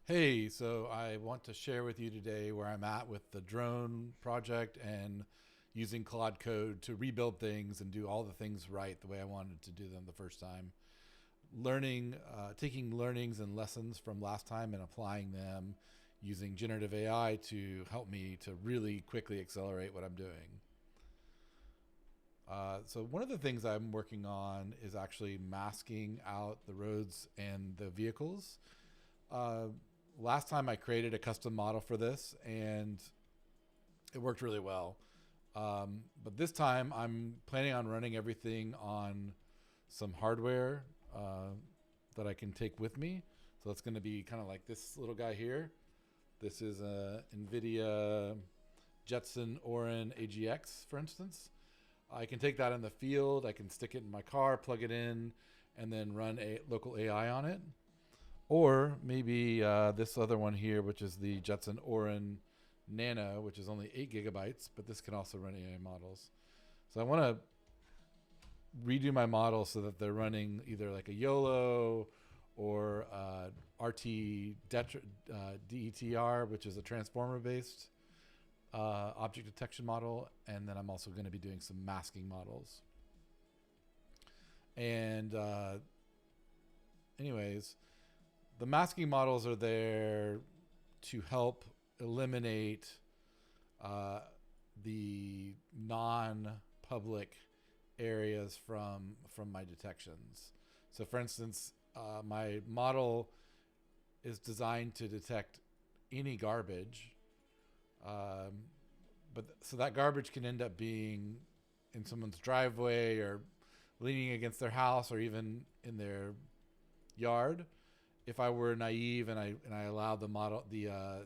Hey, so I want to share with you today where I'm at with the drone project and using Claude Code to rebuild things and do all the things right the way I wanted to do them the first time. Taking learnings and lessons from last time and applying them using generative AI to help me to really quickly accelerate what I'm doing. So one of the things I'm working on is actually masking out the roads and the vehicles. Uh, Last time I created a custom model for this and it worked really well. But this time I'm planning on running everything on some hardware that I can take with me. So it's going to be kind of like this little guy here. This is a NVIDIA Jetson Orin AGX, for instance. I can take that in the field. I can stick it in my car, plug it in, and then run a local AI on it. Or maybe this other one here, which is the Jetson Orin Nano, which is only 8 gigabytes, but this can also run AI models. So I want to redo my models so that they're running either like a YOLO or RT DETR, which is a transformer-based object detection model. And then I'm also going to be doing some masking models. And anyways, the masking models are there to help eliminate the non-public areas from my detections. So, for instance, my model is designed to detect any garbage, but so that garbage can end up being in someone's driveway or leaning against their house or even in their yard. If I were naive and I allowed the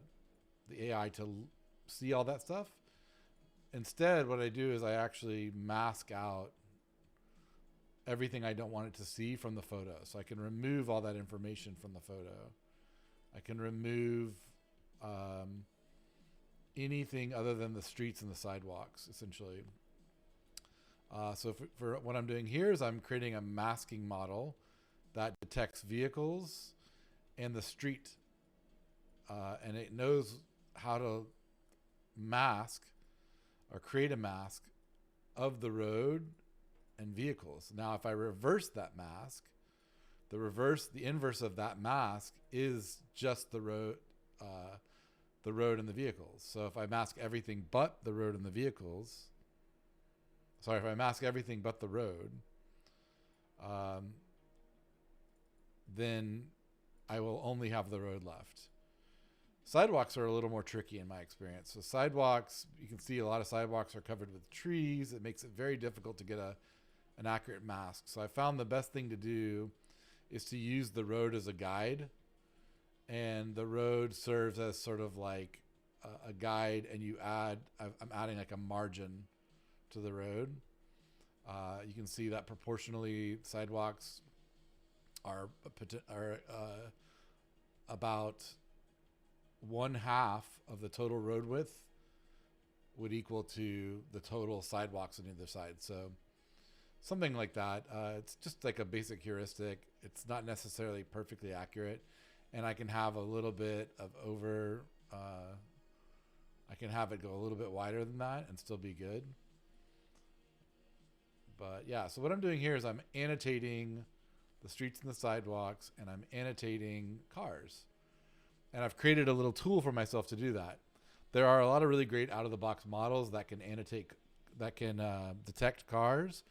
AI to see all that stuff, instead what I do is I actually mask out everything I don't want it to see from the photo. So I can remove all that information from the photo. I can remove anything other than the streets and the sidewalks, essentially. So for what I'm doing here is I'm creating a masking model that detects vehicles and the street, and it knows how to mask or create a mask of the road and vehicles. Now, if I reverse that mask, the inverse of that mask is just the road and the vehicles. So if I mask everything but the road and the vehicles, if I mask everything but the road, then I will only have the road left. Sidewalks are a little more tricky in my experience. So sidewalks, you can see a lot of sidewalks are covered with trees. It makes it very difficult to get an accurate mask. So I found the best thing to do is to use the road as a guide, and the road serves as sort of like a guide, and I'm adding like a margin to the road. You can see that proportionally sidewalks are about 1/2 of the total road width would equal to the total sidewalks on either side. So something like that. It's just like a basic heuristic. It's not necessarily perfectly accurate, and I can have a little bit of I can have it go a little bit wider than that and still be good. But yeah, so what I'm doing here is I'm annotating the streets and the sidewalks, and I'm annotating cars. And I've created a little tool for myself to do that. There are a lot of really great out-of-the-box models that can detect cars.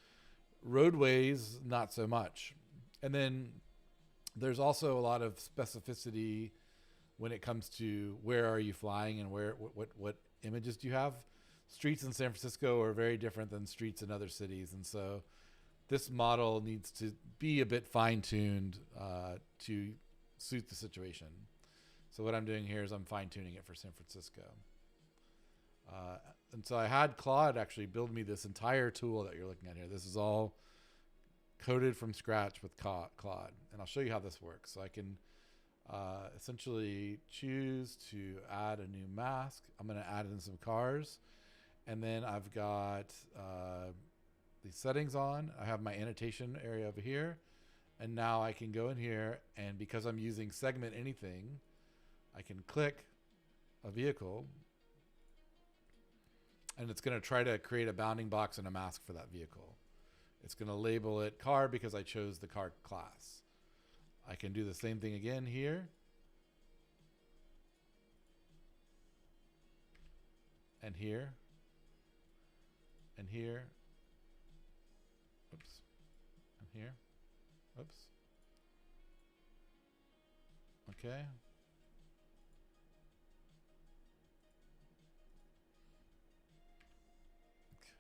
Roadways, not so much. And then there's also a lot of specificity when it comes to where are you flying and what images do you have. Streets in San Francisco are very different than streets in other cities, and so this model needs to be a bit fine-tuned to suit the situation. So what I'm doing here is I'm fine-tuning it for San Francisco. And so I had Claude actually build me this entire tool that you're looking at here. This is all coded from scratch with Claude. And I'll show you how this works. So I can essentially choose to add a new mask. I'm going to add in some cars. And then I've got the settings on. I have my annotation area over here. And now I can go in here, and because I'm using segment anything, I can click a vehicle, and it's going to try to create a bounding box and a mask for that vehicle. It's going to label it car because I chose the car class. I can do the same thing again here. And here. And here. Oops. And here. Oops. Okay.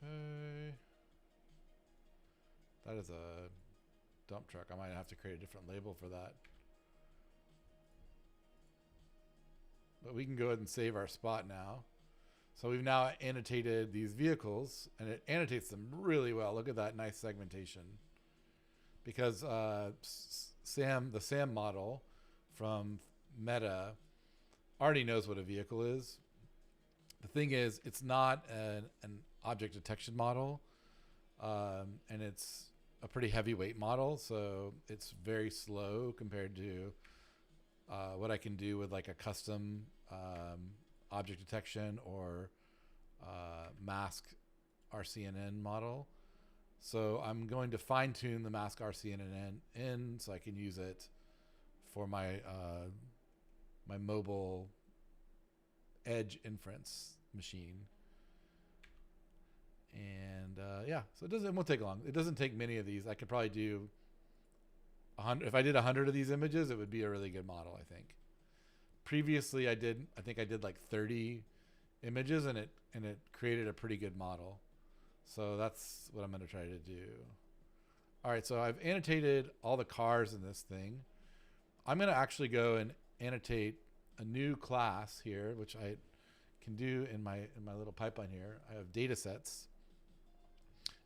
Okay. That is a dump truck. I might have to create a different label for that. But we can go ahead and save our spot now. So we've now annotated these vehicles, and it annotates them really well. Look at that nice segmentation. Because the SAM model from Meta already knows what a vehicle is. The thing is, it's not an object detection model, and it's a pretty heavyweight model, so it's very slow compared to what I can do with like a custom object detection or mask RCNN model. So I'm going to fine tune the mask RCNN in so I can use it for my my mobile edge inference machine. And yeah, so it won't take long. It doesn't take many of these. I could probably do 100. If I did 100 of these images, it would be a really good model, I think. Previously, I think I did like 30 images, and it created a pretty good model. So that's what I'm going to try to do. All right, so I've annotated all the cars in this thing. I'm going to actually go and annotate a new class here, which I can do in my little pipeline here. I have data sets.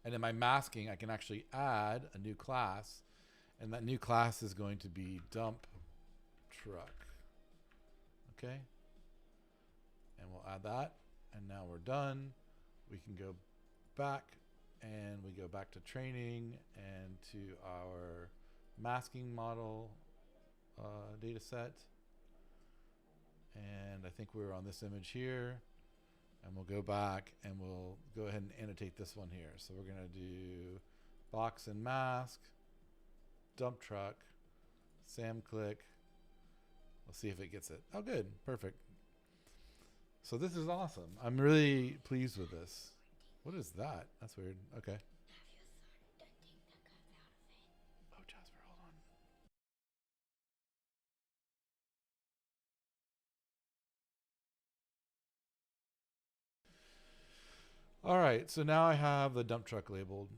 And in my masking, I can actually add a new class. And that new class is going to be dump truck. Okay. And we'll add that. And now we're done. We can go back, and we go back to training and to our masking model data set. And I think we were on this image here. And we'll go back and we'll go ahead and annotate this one here. So we're going to do box and mask, dump truck, Sam click. We'll see if it gets it. Oh, good. Perfect. So this is awesome. I'm really pleased with this. What is that? That's weird. Okay. Oh, Jasper, hold on. All right. So now I have the dump truck labeled.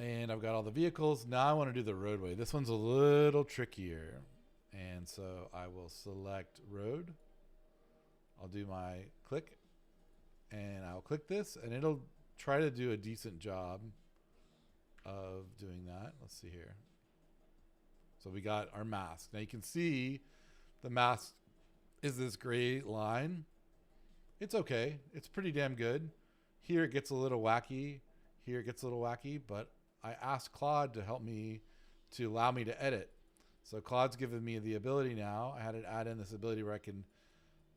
And I've got all the vehicles. Now I want to do the roadway. This one's a little trickier. And so I will select road. I'll do my click. And I'll click this. And it'll try to do a decent job of doing that. Let's see here. So we got our mask. Now you can see the mask is this gray line. It's okay. It's pretty damn good. Here it gets a little wacky. Here it gets a little wacky. But I asked Claude to help me, to allow me to edit. So Claude's given me the ability now. I had it add in this ability where I can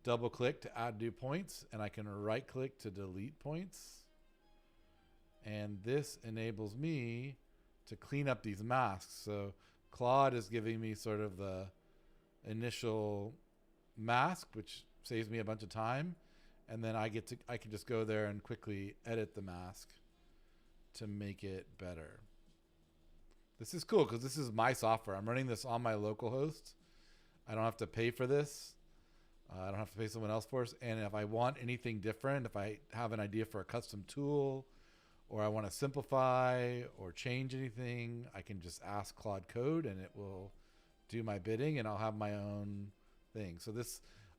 double click to add new points, and I can right click to delete points. And this enables me to clean up these masks. So Claude is giving me sort of the initial mask, which saves me a bunch of time. And then I can just go there and quickly edit the mask to make it better. This is cool because this is my software. I'm running this on my local host. I don't have to pay for this. I don't have to pay someone else for it. And if I want anything different, if I have an idea for a custom tool, or I want to simplify or change anything, I can just ask Claude Code and it will do my bidding, and I'll have my own thing. So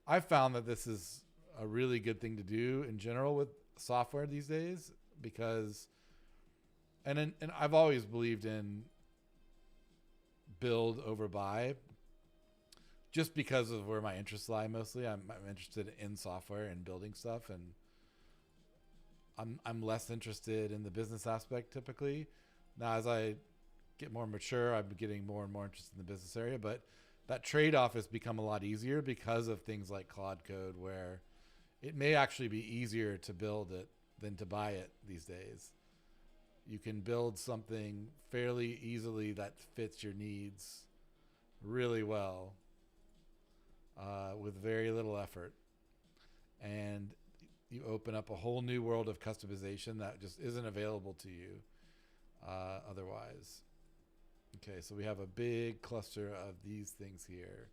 I've found that this is a really good thing to do in general with software these days, because and I've always believed in build over buy, just because of where my interests lie mostly. I'm interested in software and building stuff, and I'm less interested in the business aspect typically. Now, as I get more mature, I'm getting more and more interested in the business area, but that trade-off has become a lot easier because of things like Claude Code, where it may actually be easier to build it than to buy it these days. You can build something fairly easily that fits your needs really well with very little effort. And you open up a whole new world of customization that just isn't available to you otherwise. Okay, so we have a big cluster of these things here.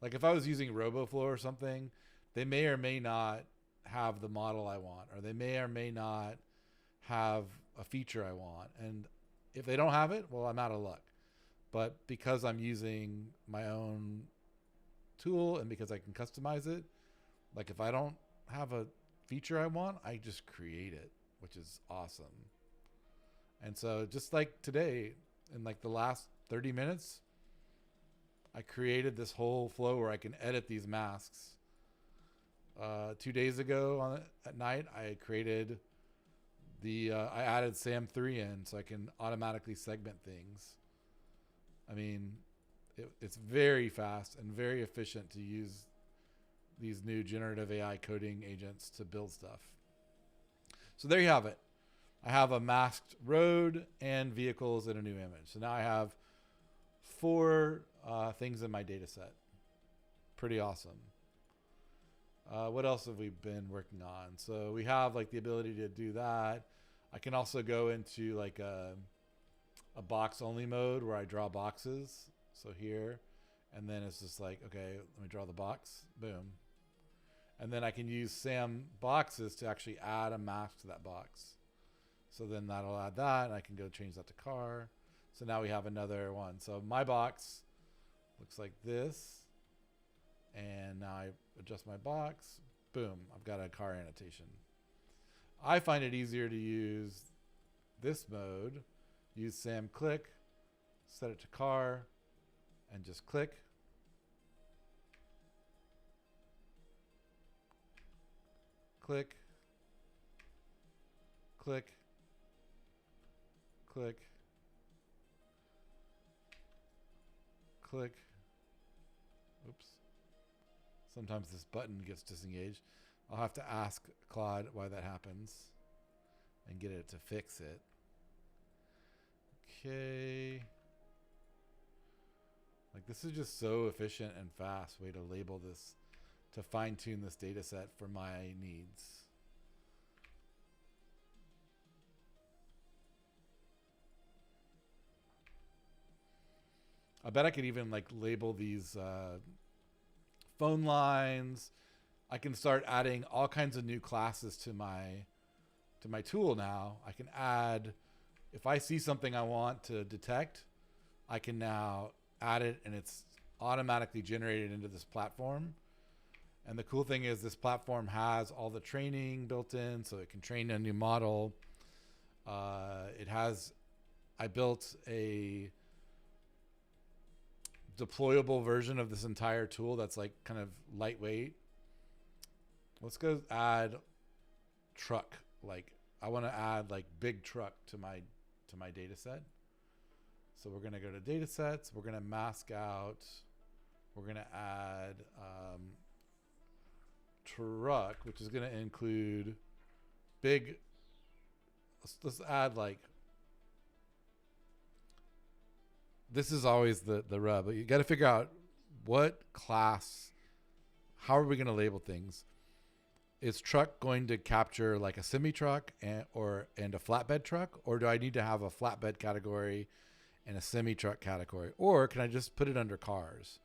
Like if I was using RoboFlow or something, they may or may not have the model I want, or they may or may not have a feature I want. And if they don't have it, well, I'm out of luck. But because I'm using my own tool and because I can customize it, like if I don't have a feature I want, I just create it, which is awesome. And so just like today, in like the last 30 minutes, I created this whole flow where I can edit these masks. 2 days ago at night, I created I added SAM3 in so I can automatically segment things. I mean, it's very fast and very efficient to use these new generative AI coding agents to build stuff. So there you have it. I have a masked road and vehicles in a new image. So now I have 4 things in my data set. Pretty awesome. What else have we been working on? So we have like the ability to do that. I can also go into like a box only mode where I draw boxes. So here, and then it's just like, okay, let me draw the box, boom. And then I can use SAM boxes to actually add a mask to that box. So then that'll add that, and I can go change that to car. So now we have another one. So my box looks like this. And now I adjust my box. Boom, I've got a car annotation. I find it easier to use this mode. Use SAM click, set it to car, and just click. Click. Click. Click. Click. Oops. Sometimes this button gets disengaged. I'll have to ask Claude why that happens and get it to fix it. Okay. Like this is just so efficient and fast way to label this, to fine tune this data set for my needs. I bet I could even like label these phone lines. I can start adding all kinds of new classes to my tool now. I can add, if I see something I want to detect, I can now add it and it's automatically generated into this platform. And the cool thing is this platform has all the training built in, so it can train a new model. I built a deployable version of this entire tool that's like kind of lightweight. Let's go add truck. Like I want to add like big truck to my data set. So we're going to go to data sets. We're going to mask out. We're going to add truck, which is going to include big. Let's add like, this is always the rub, but you got to figure out what class, how are we going to label things? Is truck going to capture like a semi truck and a flatbed truck, or do I need to have a flatbed category and a semi truck category, or can I just put it under cars?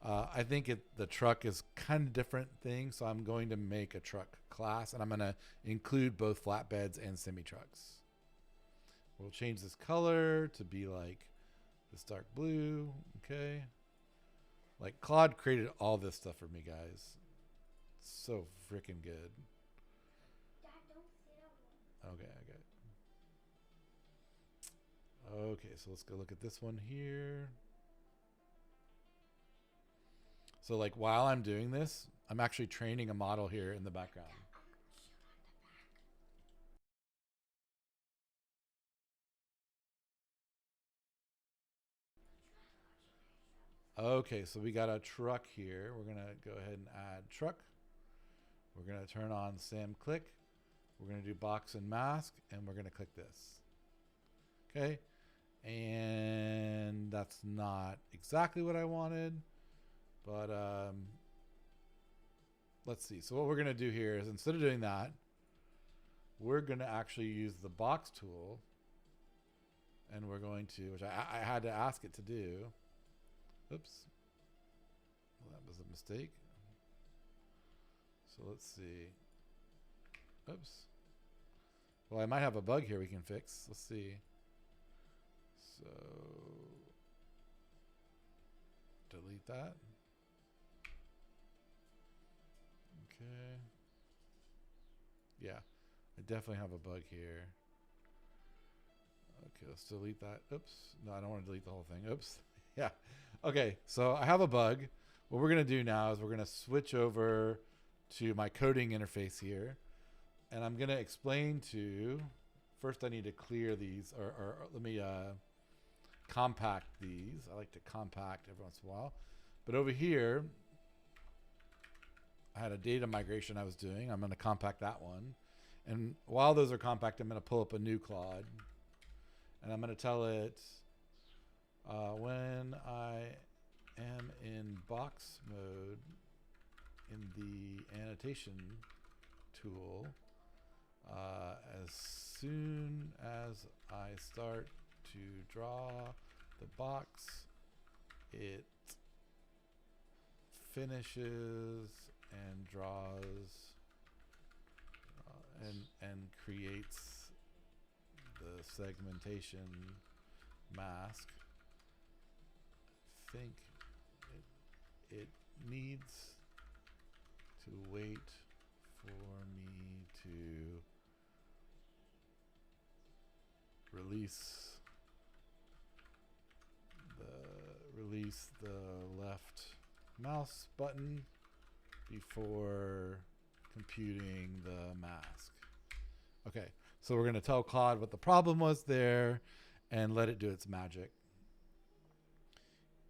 I think the truck is kind of different thing, so I'm going to make a truck class, and I'm going to include both flatbeds and semi trucks. We'll change this color to be like this dark blue. Okay, like Claude created all this stuff for me, guys. So freaking good. Dad, don't sit on one. Okay, so let's go look at this one here. So like while I'm doing this, I'm actually training a model here in the background. Okay, so we got a truck here. We're going to go ahead and add truck. We're going to turn on Sam click. We're going to do box and mask, and we're going to click this. Okay, and that's not exactly what I wanted, but let's see. So what we're going to do here is, instead of doing that, we're going to actually use the box tool, and we're going to, which I had to ask it to do. Oops. Well, that was a mistake. So let's see. Oops. Well, I might have a bug here we can fix. Let's see. So delete that. Okay. Yeah, I definitely have a bug here. Okay, let's delete that. Oops. No, I don't want to delete the whole thing. Oops. Yeah. Okay, so I have a bug. What we're going to do now is we're going to switch over to my coding interface here. And I'm going to explain to, first I need to clear these, or let me compact these. I like to compact every once in a while. But over here, I had a data migration I was doing. I'm going to compact that one. And while those are compact, I'm going to pull up a new Claude. And I'm going to tell it, when I am in box mode in the annotation tool, as soon as I start to draw the box, it finishes and draws and creates the segmentation mask. I think it needs to wait for me to release the left mouse button before computing the mask. Okay, so we're going to tell Claude what the problem was there and let it do its magic.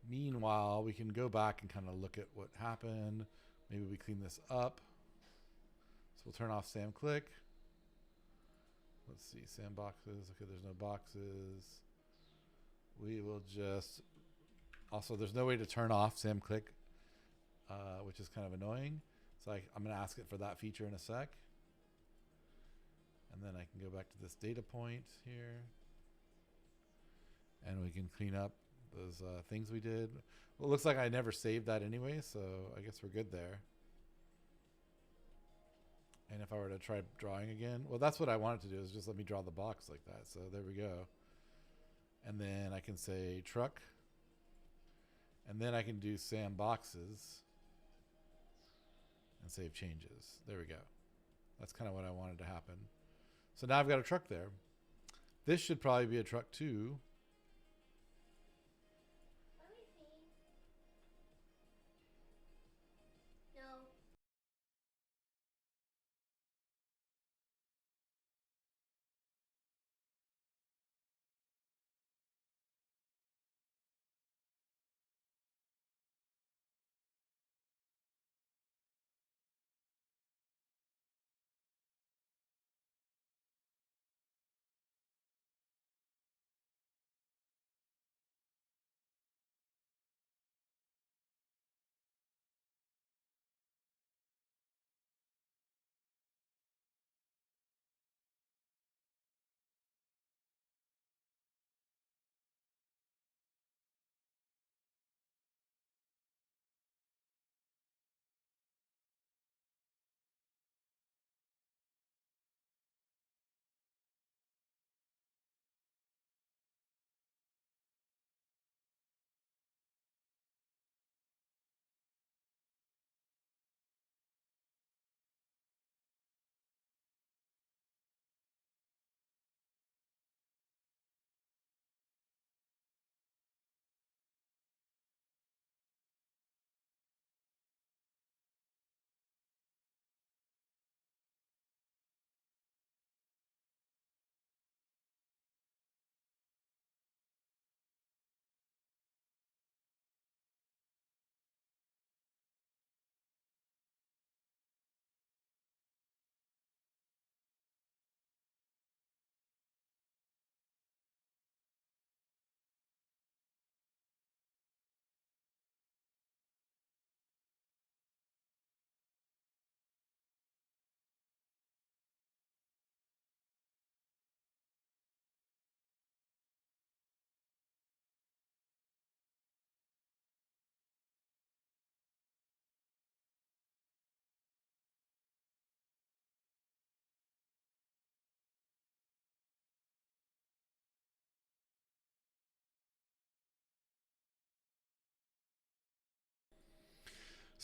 Meanwhile, we can go back and kind of look at what happened. Maybe we clean this up. So we'll turn off Sam click. Let's see, Sam boxes. Okay, there's no boxes. We will just, also there's no way to turn off Sam click, which is kind of annoying. So I'm going to ask it for that feature in a sec. And then I can go back to this data point here. And we can clean up those things we did. Well, it looks like I never saved that anyway, so I guess we're good there. And if I were to try drawing again, well, that's what I wanted to do, is just let me draw the box like that. So there we go. And then I can say truck. And then I can do Sam boxes and save changes. There we go. That's kind of what I wanted to happen. So now I've got a truck there. This should probably be a truck too.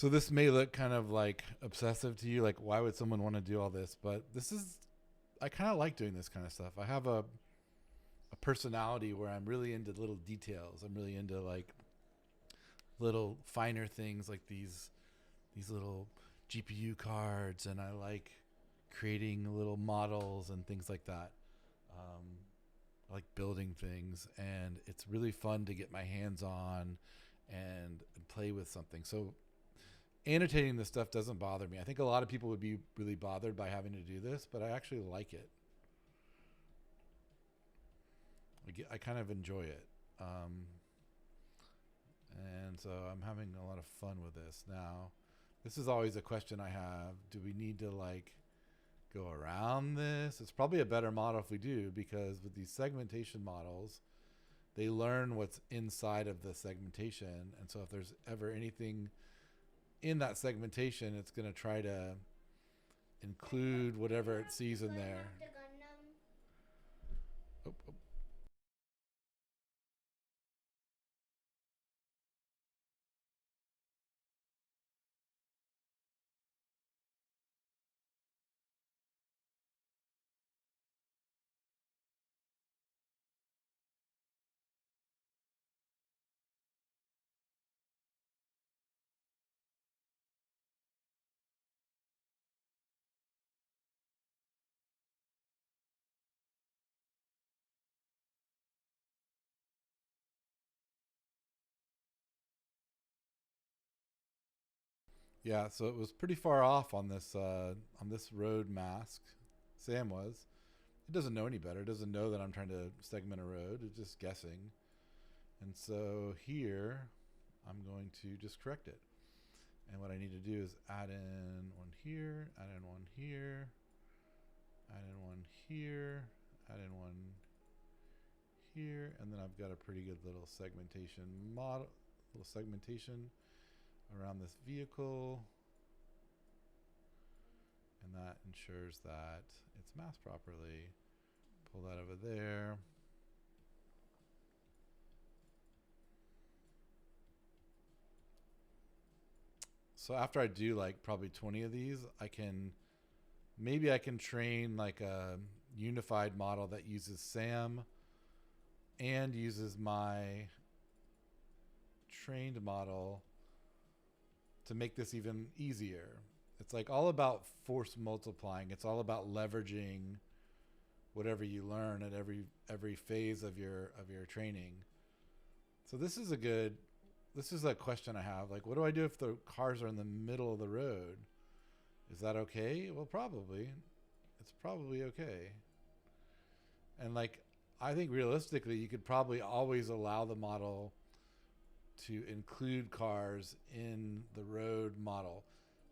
So this may look kind of like obsessive to you, like why would someone want to do all this? But I kind of like doing this kind of stuff. I have a personality where I'm really into little details. I'm really into like little finer things like these little GPU cards, and I like creating little models and things like that. Um, I like building things, and it's really fun to get my hands on and play with something. So annotating this stuff doesn't bother me. I think a lot of people would be really bothered by having to do this, but I actually like it. I kind of enjoy it. And so I'm having a lot of fun with this. Now, this is always a question I have. Do we need to like go around this? It's probably a better model if we do, because with these segmentation models, they learn what's inside of the segmentation. And so if there's ever anything in that segmentation, it's going to try to include whatever it sees in there. Oh, oh. Yeah, so it was pretty far off on this road mask. Sam was. It doesn't know any better. It doesn't know that I'm trying to segment a road. It's just guessing. And so here, I'm going to just correct it. And what I need to do is add in one here, add in one here, add in one here, add in one here, and then I've got a pretty good little segmentation model, little segmentation around this vehicle. And that ensures that it's masked properly. Pull that over there. So after I do like probably 20 of these, maybe I can train like a unified model that uses SAM and uses my trained model to make this even easier. It's like all about force multiplying. It's all about leveraging whatever you learn at every phase of your training. So this is a question I have. Like, what do I do if the cars are in the middle of the road? Is that okay? Well, probably. It's probably okay. And like, I think realistically, you could probably always allow the model to include cars in the road model.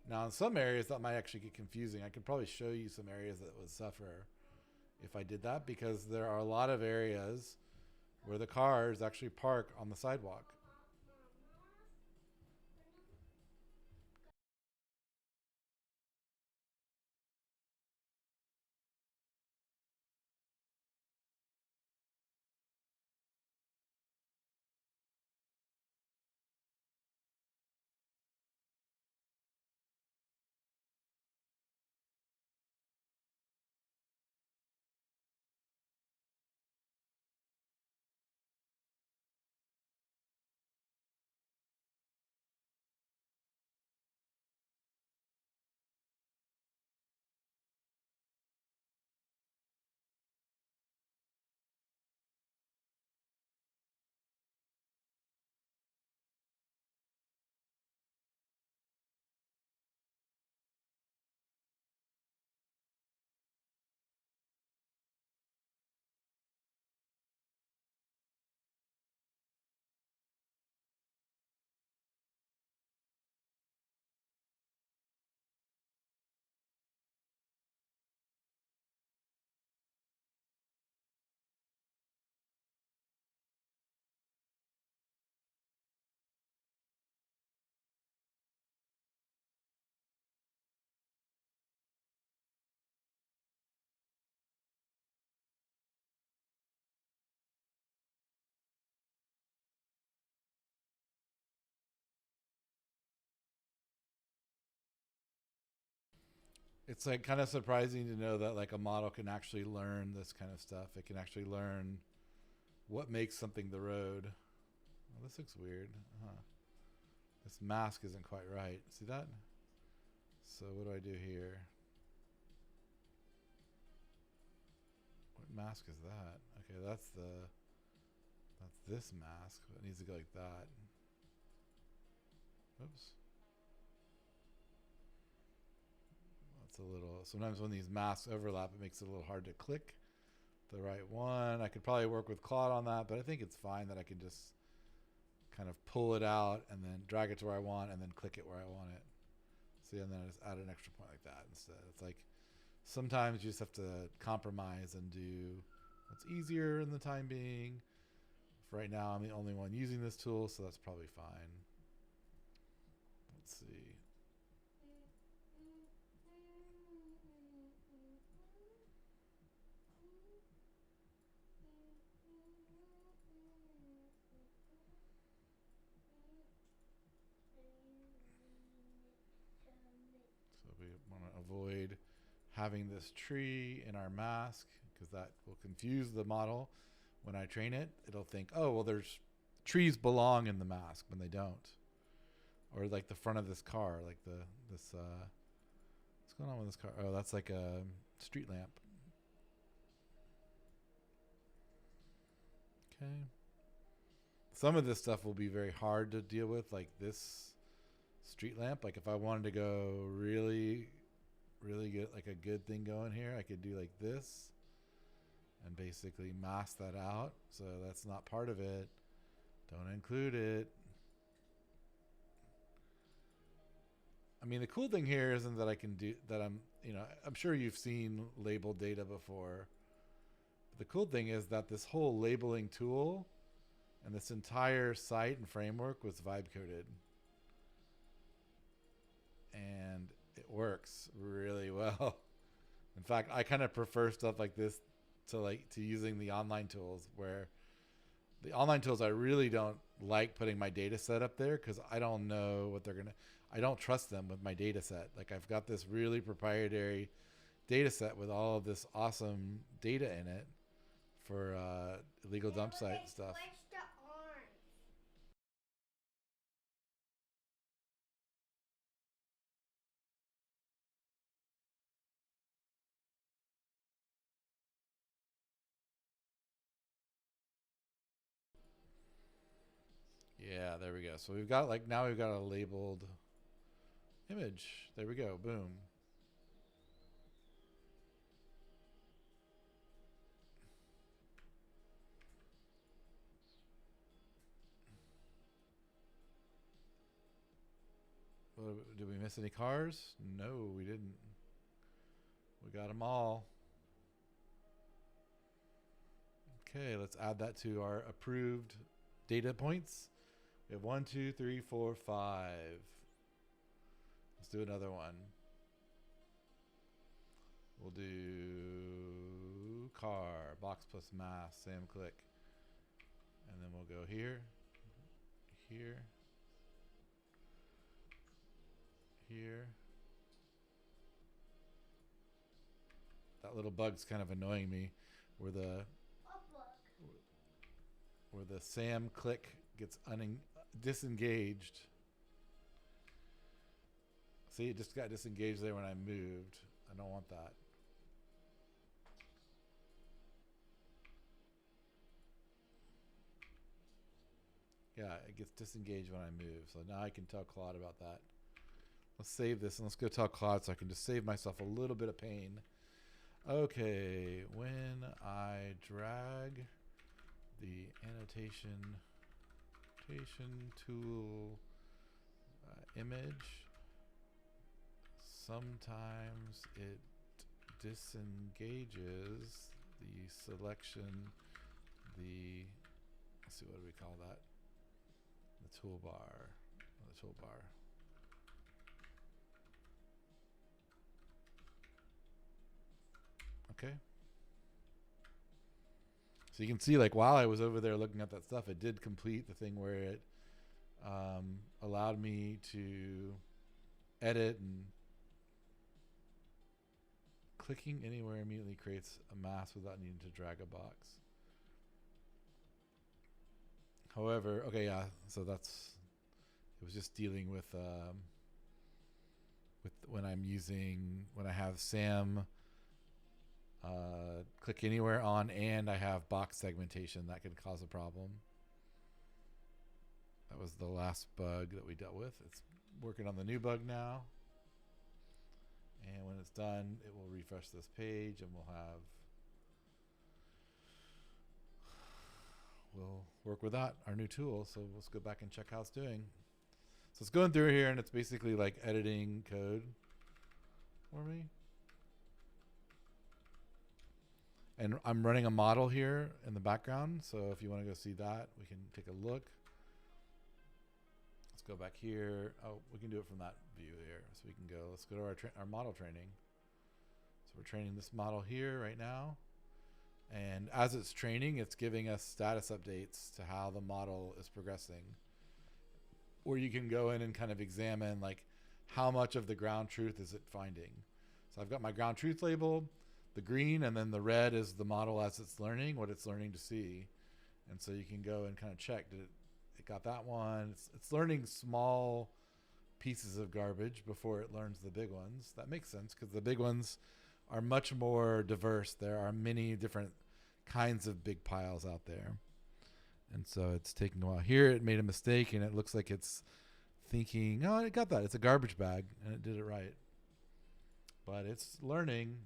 Now, in some areas, that might actually get confusing. I could probably show you some areas that would suffer if I did that, because there are a lot of areas where the cars actually park on the sidewalk. It's like kind of surprising to know that like a model can actually learn this kind of stuff. It can actually learn what makes something the road. Oh, this looks weird. Huh. This mask isn't quite right. See that? So what do I do here? What mask is that? Okay, that's this mask. It needs to go like that. Oops. That's a little. Sometimes when these masks overlap, it makes it a little hard to click the right one. I could probably work with Claude on that, but I think it's fine that I can just kind of pull it out and then drag it to where I want and then click it where I want it. See, and then I just add an extra point like that instead. It's like sometimes you just have to compromise and do what's easier in the time being. For right now, I'm the only one using this tool, so that's probably fine. Let's see. So we want to avoid having this tree in our mask because that will confuse the model. When I train it, it'll think, oh, well, there's trees belong in the mask when they don't. Or like the front of this car, like what's going on with this car? Oh, that's like a street lamp. Okay. Some of this stuff will be very hard to deal with, like this street lamp. Like if I wanted to go really get like a good thing going here, I could do like this and basically mask that out. So that's not part of it. Don't include it. I mean, the cool thing here isn't that I can do that. I'm sure you've seen labeled data before. But the cool thing is that this whole labeling tool and this entire site and framework was vibe coded. And it works really well. In fact, I kind of prefer stuff like this to using the online tools, where the online tools I really don't like putting my data set up there because I don't know what I don't trust them with my data set. Like I've got this really proprietary data set with all of this awesome data in it for illegal dump site stuff. Yeah, there we go. So now we've got a labeled image. There we go. Boom. Did we miss any cars? No, we didn't. We got them all. Okay, let's add that to our approved data points. We have 1, 2, 3, 4, 5. Let's do another one. We'll do car, box plus mass, Sam click. And then we'll go here, here, here. That little bug's kind of annoying me where the Sam click gets disengaged. See, it just got disengaged there when I moved. I don't want that. Yeah, it gets disengaged when I move. So now I can tell Claude about that. Let's save this and let's go tell Claude so I can just save myself a little bit of pain. Okay, when I drag the annotation tool image, sometimes it disengages the selection, let's see, what do we call that? The toolbar. Okay. So you can see, like, while I was over there looking at that stuff, it did complete the thing where it allowed me to edit and clicking anywhere immediately creates a mask without needing to drag a box. However, okay, yeah, so that's, it was just dealing with when I have Sam click anywhere on and I have box segmentation, that could cause a problem. That was the last bug that we dealt with. It's working on the new bug now. And when it's done, it will refresh this page and we'll work with that, our new tool. So let's go back and check how it's doing. So it's going through here and it's basically like editing code for me. And I'm running a model here in the background. So if you want to go see that, we can take a look. Let's go back here. Oh, we can do it from that view here. So we can go, let's go to our model training. So we're training this model here right now. And as it's training, it's giving us status updates to how the model is progressing. Or you can go in and kind of examine like how much of the ground truth is it finding. So I've got my ground truth label, the green, and then the red is the model as it's learning, what it's learning to see. And so you can go and kind of check, it got that one. It's learning small pieces of garbage before it learns the big ones. That makes sense because the big ones are much more diverse. There are many different kinds of big piles out there. And so it's taking a while. Here it made a mistake and it looks like it's thinking, oh, it got that. It's a garbage bag and it did it right. But it's learning.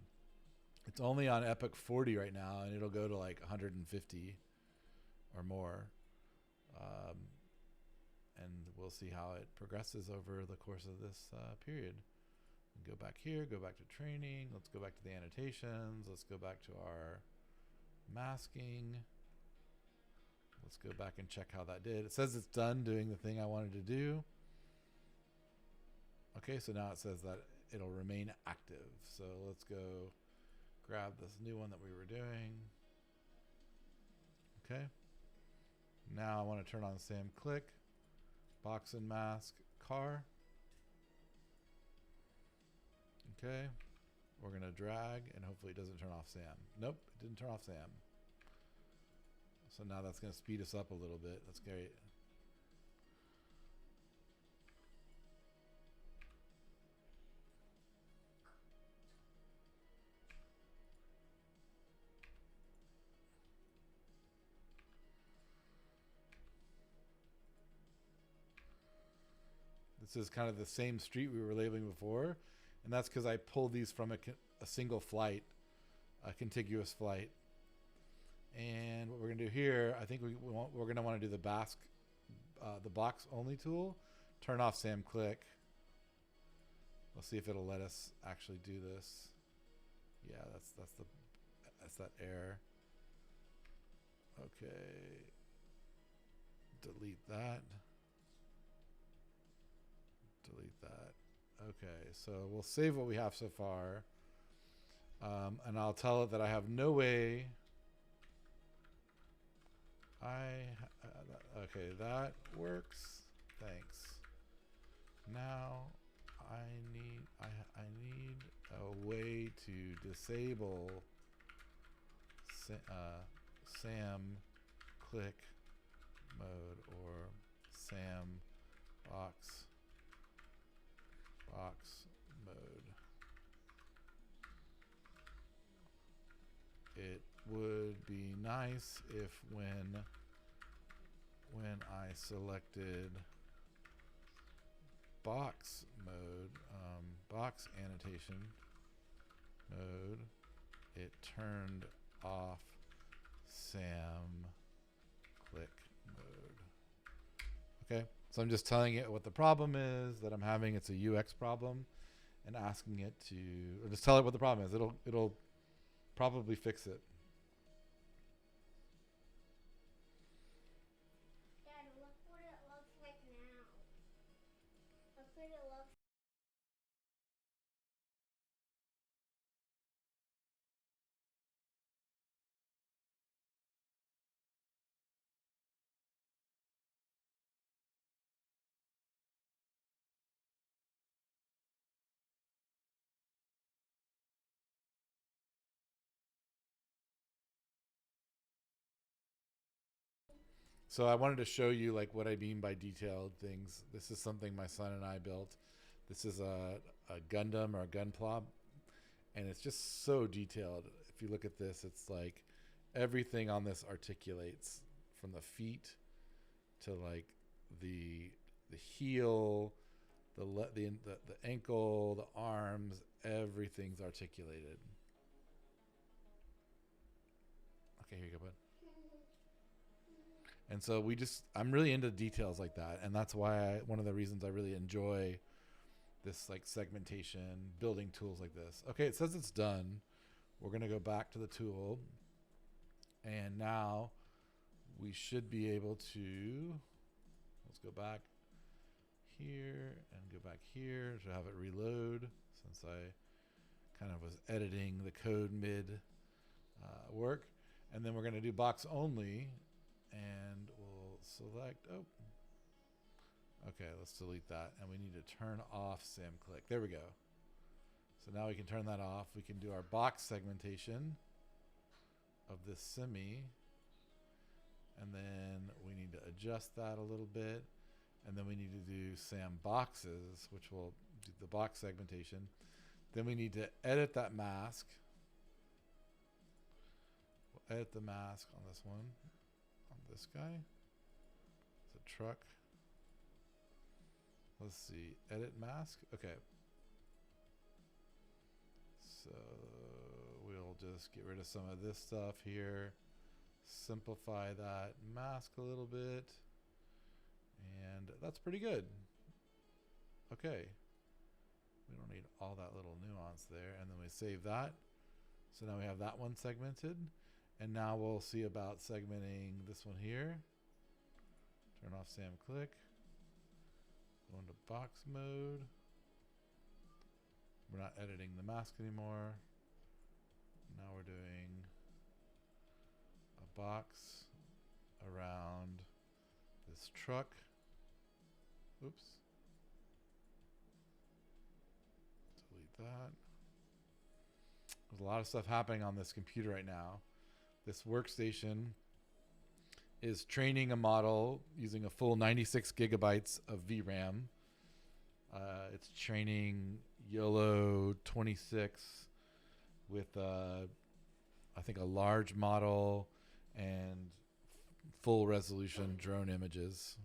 It's only on epoch 40 right now and it'll go to like 150 or more. And we'll see how it progresses over the course of this period. Go back here, go back to training. Let's go back to the annotations. Let's go back to our masking. Let's go back and check how that did. It says it's done doing the thing I wanted to do. Okay, so now it says that it'll remain active. So let's go grab this new one that we were doing. Okay. Now I want to turn on Sam click, box and mask, car. Okay. We're going to drag and hopefully it doesn't turn off Sam. Nope, it didn't turn off Sam. So now that's going to speed us up a little bit. That's great. This is kind of the same street we were labeling before. And that's because I pulled these from a single flight, a contiguous flight. And what we're going to do here, I think we're going to want to do the box only tool. Turn off Sam click. Let's see if it'll let us actually do this. Yeah, that's that error. Okay. Delete that. Delete that. Okay, so we'll save what we have so far. And I'll tell it that I have no way. Okay, that works. Thanks. Now I need a way to disable Sam click mode or Sam box mode. It would be nice if when I selected box mode, box annotation mode, it turned off Sam click mode. Okay, so I'm just telling it what the problem is that I'm having. It's a UX problem, and asking it to, or just tell it what the problem is. It'll probably fix it. Dad, look what it looks like now. Look what it looks So I wanted to show you like what I mean by detailed things. This is something my son and I built. This is a Gundam or a Gunpla, and it's just so detailed. If you look at this, it's like everything on this articulates from the feet to like the heel, the ankle, the arms, everything's articulated. Okay, here you go, bud. And so I'm really into details like that, and that's why one of the reasons I really enjoy this like segmentation, building tools like this. Okay, it says it's done. We're gonna go back to the tool, and now we should be able to. Let's go back here and go back here to have it reload, since I kind of was editing the code mid work. And then we're going to do box only, and we'll select, oh, okay, let's delete that. And we need to turn off SAM-click. There we go. So now we can turn that off. We can do our box segmentation of this semi, and then we need to adjust that a little bit. And then we need to do SAM boxes, which will do the box segmentation. Then we need to edit that mask. We'll edit the mask on this one, on this guy. It's a truck. Let's see, edit mask. Okay. So we'll just get rid of some of this stuff here. Simplify that mask a little bit. And that's pretty good. Okay. We don't need all that little nuance there. And then we save that. So now we have that one segmented. And now we'll see about segmenting this one here. Turn off SAM-click. Go into box mode. We're not editing the mask anymore. Now we're doing a box around this truck. Oops. Delete that. There's a lot of stuff happening on this computer right now. This workstation is training a model using a full 96 gigabytes of VRAM. It's training YOLO 26 with, I think, a large model and full resolution drone images.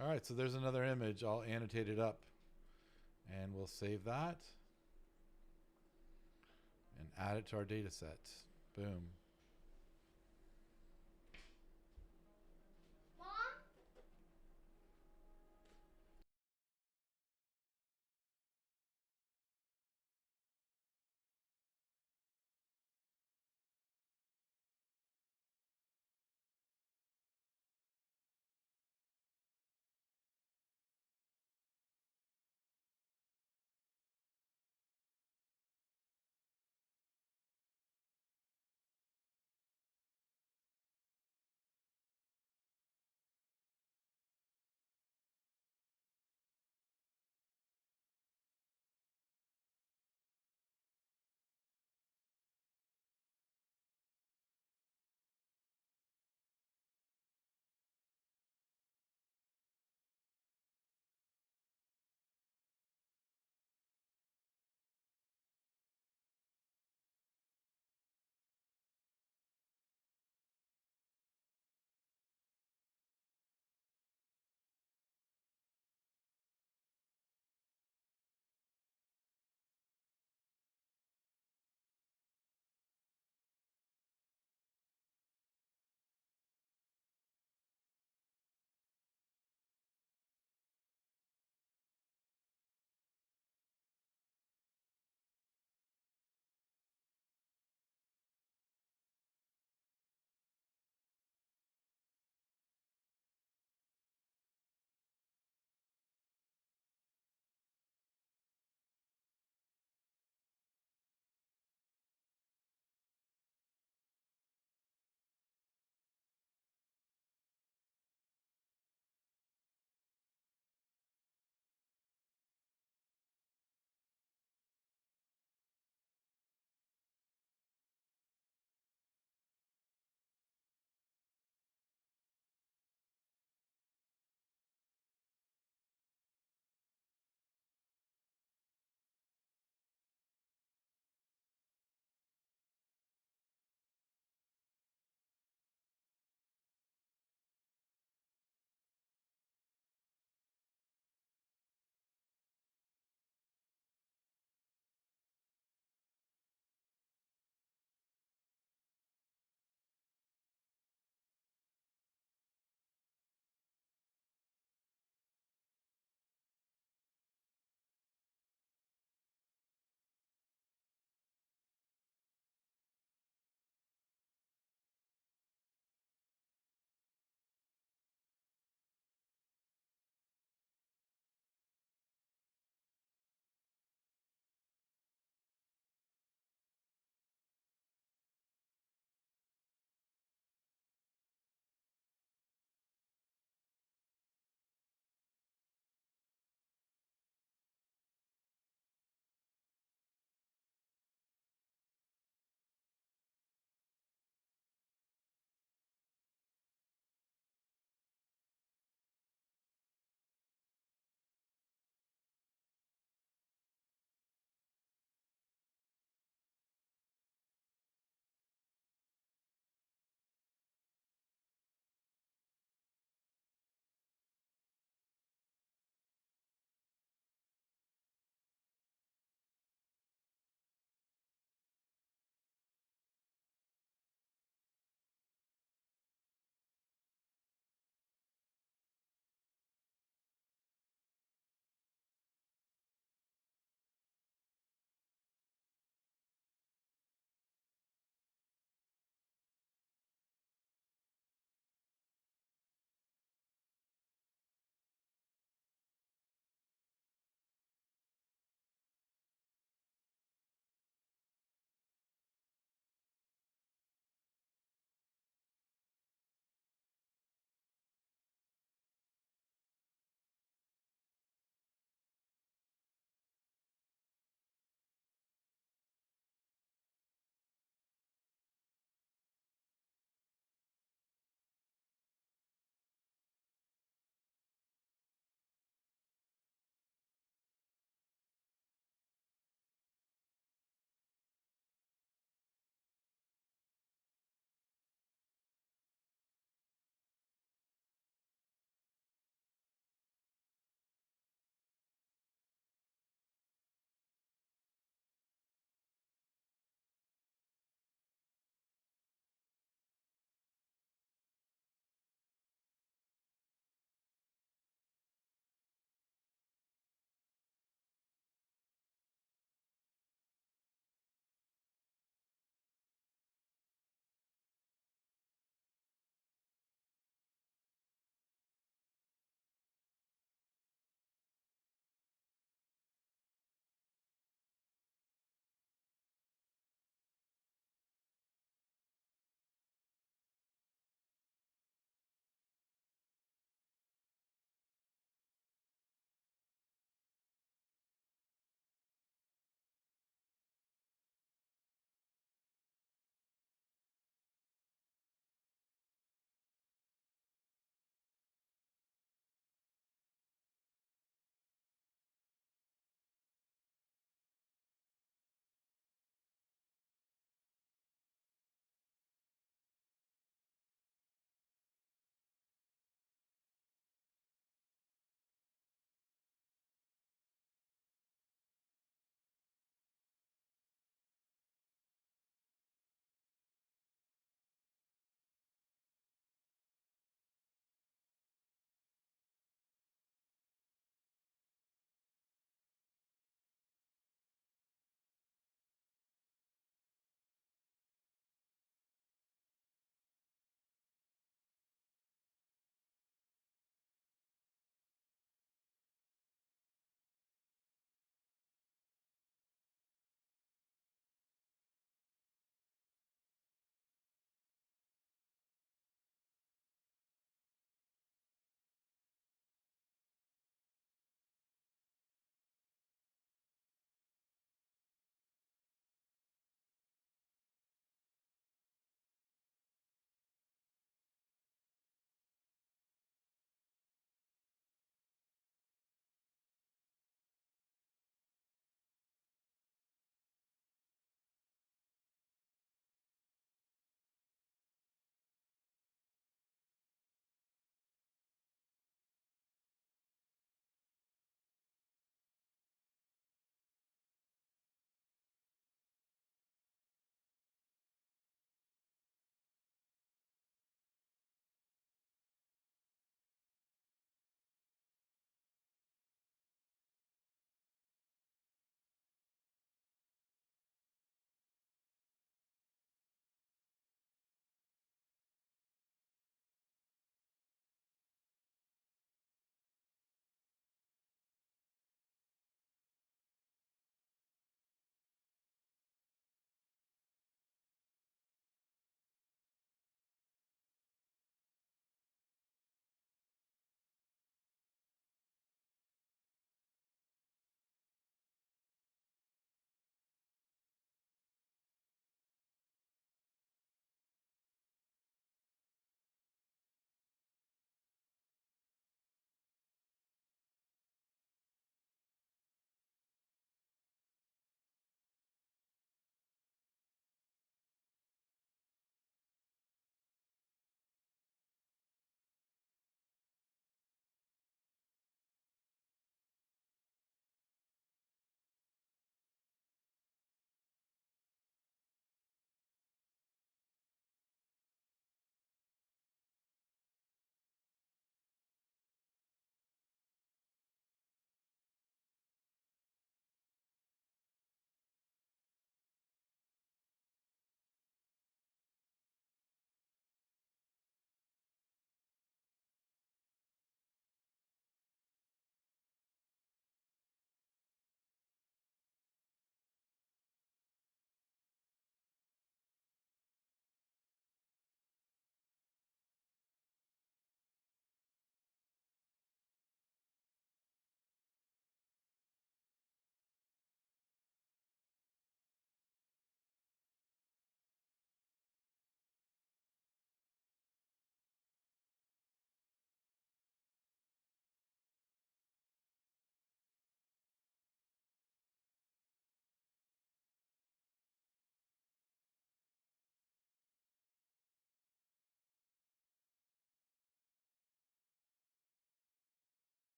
All right, so there's another image. I'll annotate it up, and we'll save that and add it to our data set. Boom.